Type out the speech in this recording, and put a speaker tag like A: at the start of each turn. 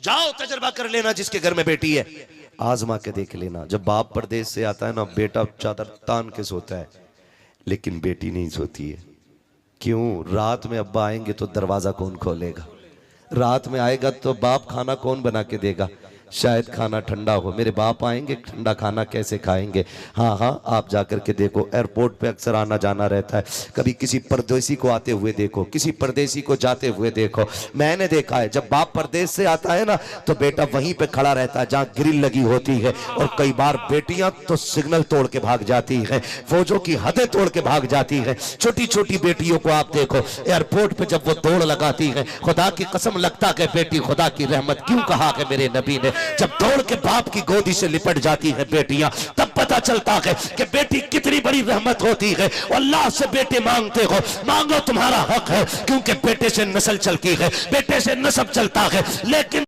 A: जाओ तजर्बा कर लेना, जिसके घर में बेटी है आजमा के देख लेना। जब बाप परदेश से आता है ना, बेटा चादर तान के सोता है, लेकिन बेटी नहीं सोती है। क्यों? रात में अब्बा आएंगे तो दरवाजा कौन खोलेगा? रात में आएगा तो बाप खाना कौन बना के देगा? शायद खाना ठंडा हो, मेरे बाप आएंगे, ठंडा खाना कैसे खाएंगे? हाँ हाँ, आप जाकर के देखो, एयरपोर्ट पे अक्सर आना जाना रहता है, कभी किसी परदेसी को आते हुए देखो, किसी परदेसी को जाते हुए देखो। मैंने देखा है जब बाप परदेश से आता है ना, तो बेटा वहीं पे खड़ा रहता है जहाँ ग्रिल लगी होती है, और कई बार बेटियां तो सिग्नल तोड़ के भाग जाती हैं, फौजों की हदें तोड़ के भाग जाती हैं। छोटी छोटी बेटियों को आप देखो, एयरपोर्ट पे जब वो दौड़ लगाती है, खुदा की कसम लगता है बेटी खुदा की रहमत, क्यों कहा है मेरे नबी ने, जब दौड़ के बाप की गोदी से लिपट जाती है बेटियां, तब पता चलता है कि बेटी कितनी बड़ी रहमत होती है। अल्लाह से बेटे मांगते हो, मांगो, तुम्हारा हक है, क्योंकि बेटे से नस्ल चलती है, बेटे से नस्ब चलता है। लेकिन